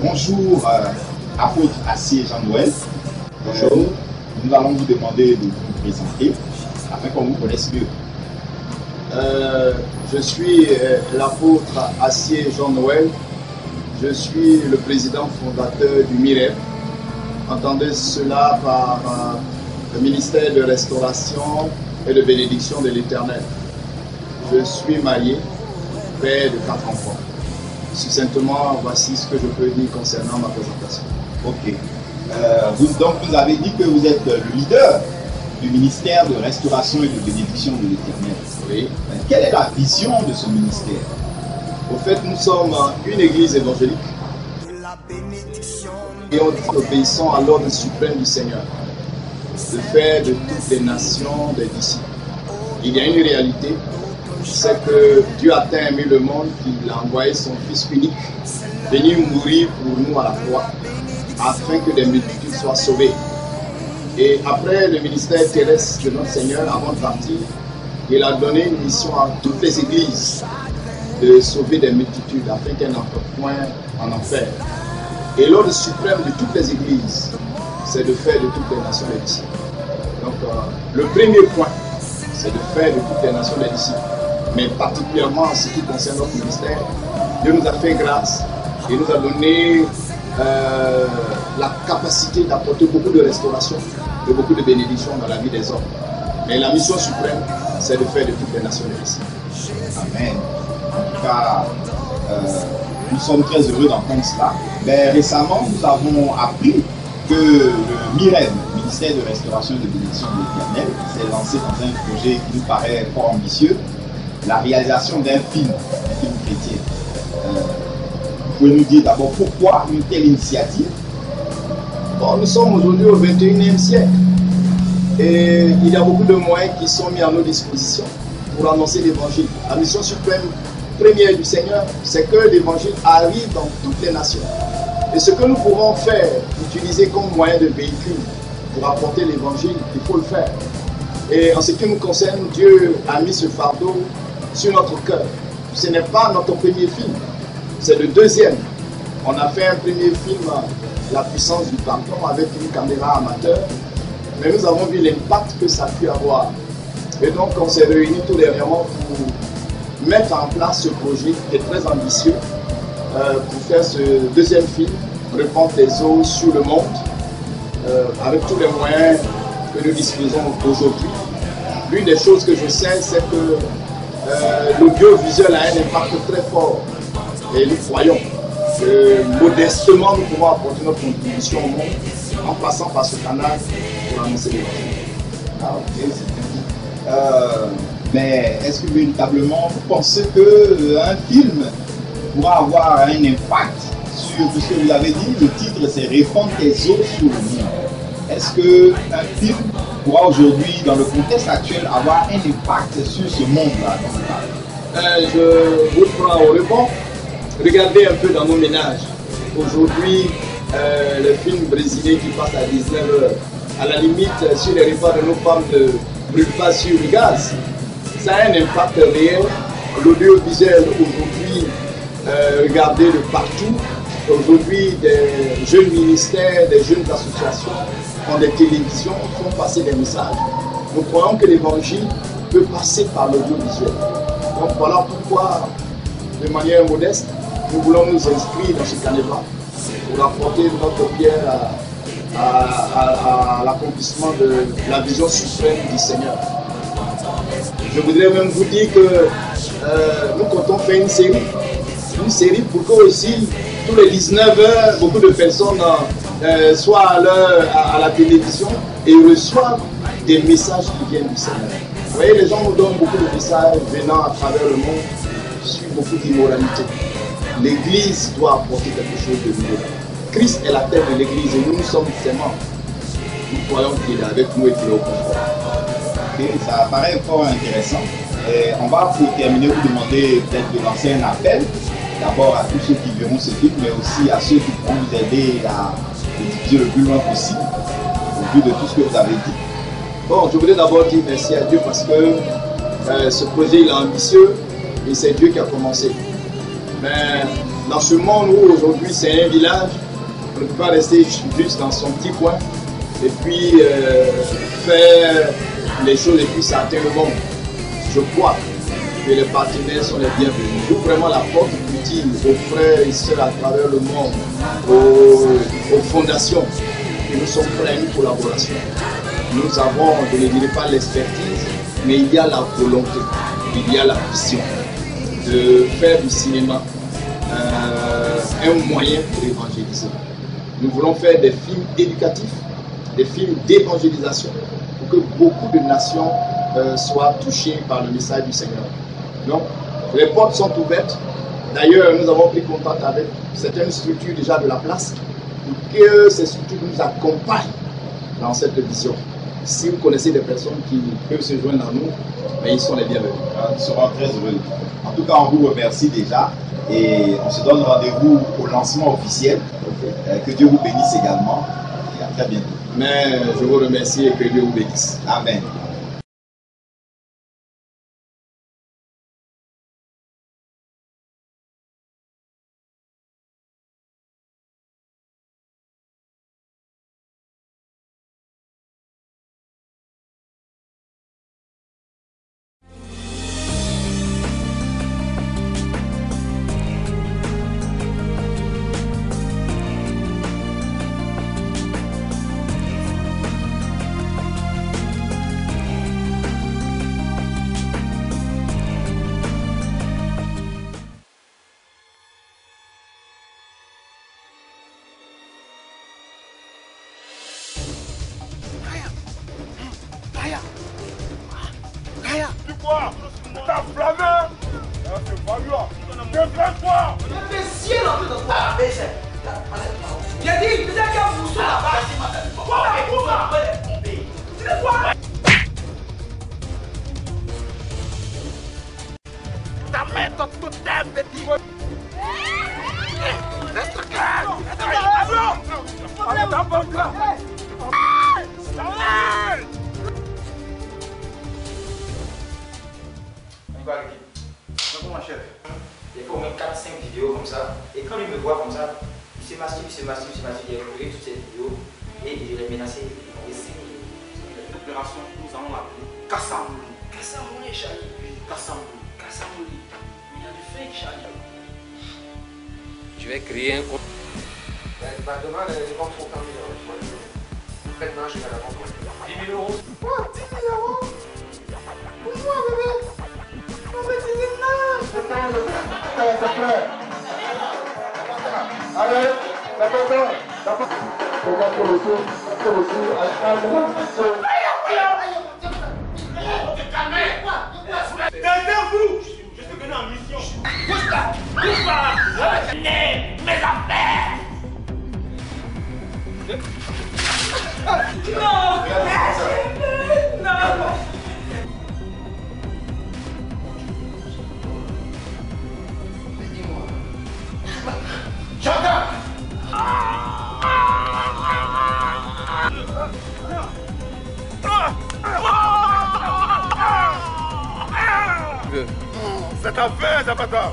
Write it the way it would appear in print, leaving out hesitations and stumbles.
Bonjour, apôtre Assier Jean-Noël. Bonjour. Nous allons vous demander de vous présenter afin qu'on vous connaisse mieux. Je suis l'apôtre Assier Jean-Noël. Je suis le président fondateur du MIREP. Entendez cela par le ministère de Restauration et de Bénédiction de l'Éternel. Je suis marié, père de 4 enfants. Succinctement, voici ce que je peux dire concernant ma présentation. Ok. Donc vous avez dit que vous êtes le leader du ministère de Restauration et de Bénédiction de l'Éternel. Oui. Quelle est la vision de ce ministère? Au fait, nous sommes une église évangélique et obéissons à l'ordre suprême du Seigneur, de faire de toutes les nations des disciples. Il y a une réalité, c'est que Dieu a tant aimé le monde qu'il a envoyé son Fils unique venir mourir pour nous à la croix, afin que des multitudes soient sauvées. Et après le ministère terrestre de notre Seigneur, avant de partir, il a donné une mission à toutes les églises de sauver des multitudes afin qu'elles n'entrent point en enfer. Et l'ordre suprême de toutes les églises, c'est de faire de toutes les nations des disciples. Donc le premier point, c'est de faire de toutes les nations des disciples. Mais particulièrement en ce qui concerne notre ministère, Dieu nous a fait grâce et nous a donné la capacité d'apporter beaucoup de restauration et beaucoup de bénédictions dans la vie des hommes. Mais la mission suprême, c'est de faire de toutes les nations des disciples. Amen. En tout cas, nous sommes très heureux d'entendre cela. Mais récemment, nous avons appris que le MIREP, ministère de Restauration et de Bénédiction de l'Éternel, s'est lancé dans un projet qui nous paraît fort ambitieux, la réalisation d'un film chrétien. Vous pouvez nous dire d'abord pourquoi une telle initiative? Bon, nous sommes aujourd'hui au 21e siècle et il y a beaucoup de moyens qui sont mis à nos dispositions pour annoncer l'évangile. La mission suprême première du Seigneur, c'est que l'évangile arrive dans toutes les nations. Et ce que nous pouvons faire, utiliser comme moyen de véhicule pour apporter l'évangile, il faut le faire. Et en ce qui nous concerne, Dieu a mis ce fardeau sur notre cœur. Ce n'est pas notre premier film, c'est le deuxième. On a fait un premier film, La puissance du pardon, avec une caméra amateur, mais nous avons vu l'impact que ça a pu avoir. Et donc on s'est réunis tout dernièrement pour mettre en place ce projet qui est très ambitieux, pour faire ce deuxième film, Répandre les eaux sur le monde, avec tous les moyens que nous disposons aujourd'hui. L'une des choses que je sais, c'est que l'audiovisuel a un impact très fort. Et nous croyons que modestement, nous pouvons apporter notre contribution au monde en passant par ce canal pour annoncer l'évangile. Ah, ok, c'est bien. Mais est-ce que véritablement vous pensez qu'un film pourra avoir un impact sur ce que vous avez dit? Le titre c'est Répandre tes eaux sur le monde. Est-ce qu'un film pourra aujourd'hui, dans le contexte actuel, avoir un impact sur ce monde-là? Je vous prends au rebond. Regardez un peu dans nos ménages. Aujourd'hui, le film brésilien qui passe à 19h, à la limite, sur les repas de nos femmes ne brûlent pas sur le gaz. Ça a un impact réel. L'audiovisuel aujourd'hui, regardez-le partout. Aujourd'hui, des jeunes ministères, des jeunes associations ont des télévisions, font passer des messages. Nous croyons que l'évangile peut passer par l'audiovisuel. Donc voilà pourquoi, de manière modeste, nous voulons nous inscrire dans ce canevas pour apporter notre pierre à l'accomplissement de la vision suprême du Seigneur. Je voudrais même vous dire que nous comptons faire une série pour que aussi, tous les 19 heures, beaucoup de personnes soient à la télévision et reçoivent des messages qui viennent du Seigneur. Vous voyez, les gens nous donnent beaucoup de messages venant à travers le monde sur beaucoup d'immoralité. L'Église doit apporter quelque chose de nouveau. Christ est la tête de l'Église et nous sommes ses membres. Nous croyons qu'il est avec nous et qu'il est au pouvoir. Ok, ça paraît fort intéressant. Et on va pour terminer vous demander peut-être de lancer un appel. D'abord à tous ceux qui verront ce film, mais aussi à ceux qui pourront vous aider à le diffuser le plus loin possible, au vu de tout ce que vous avez dit. Bon, je voudrais d'abord dire merci à Dieu parce que ce projet il est ambitieux et c'est Dieu qui a commencé. Mais dans ce monde où aujourd'hui c'est un village, on ne peut pas rester juste dans son petit coin et puis faire les choses et puis ça atteint le monde. Je crois que les partenaires sont les bienvenus. J'ouvre vraiment la porte utile aux frères et sœurs à travers le monde, aux fondations, et nous sommes prêts à une collaboration. Nous avons, je ne dirais pas l'expertise, mais il y a la volonté, il y a la vision de faire du cinéma un moyen pour évangéliser. Nous voulons faire des films éducatifs, des films d'évangélisation, pour que beaucoup de nations soient touchées par le message du Seigneur. Donc, les portes sont ouvertes. D'ailleurs, nous avons pris contact avec certaines structures déjà de la place pour que ces structures nous accompagnent dans cette vision. Si vous connaissez des personnes qui peuvent se joindre à nous, ben, ils sont les bienvenus. Nous serons très heureux. En tout cas, on vous remercie déjà et on se donne rendez-vous au lancement officiel. Que Dieu vous bénisse également et à très bientôt. Mais je vous remercie et que Dieu vous bénisse. Amen. Tu vois, t'as flammé. C'est pas lui. Défends-toi. Imbécile en plus de toi. Il a dit, il faisait qu'un vous là-bas. Pourquoi? Tu sais quoi? Ta main dans tout thème, petit. Reste calme. Allez, t'as pas de là. Mon chef, il faut au moins 4-5 vidéos comme ça. Et quand il me voit comme ça, il se masturbe, il a trouvé toutes ces vidéos et il est menacé. L'opération, nous allons l'appeler Kassamouli. Kassamouli, Charlie. Kassamouli. Kassamouli. Il y a du fake, Charlie. Je vais créer un compte. Demain, les ventes sont terminées. Après-demain, je vais à la vente. 10 000 euros. Quoi? 10 000 euros? Pour moi, bébé? Non, mais 10 000 euros! S'il te plaît. Allez, d'accord. Regarde comme aussi, Derrière vous, je suis venu en mission. Bouge pas. Mes affaires. Non! Non! C'est ta fin, Zapata.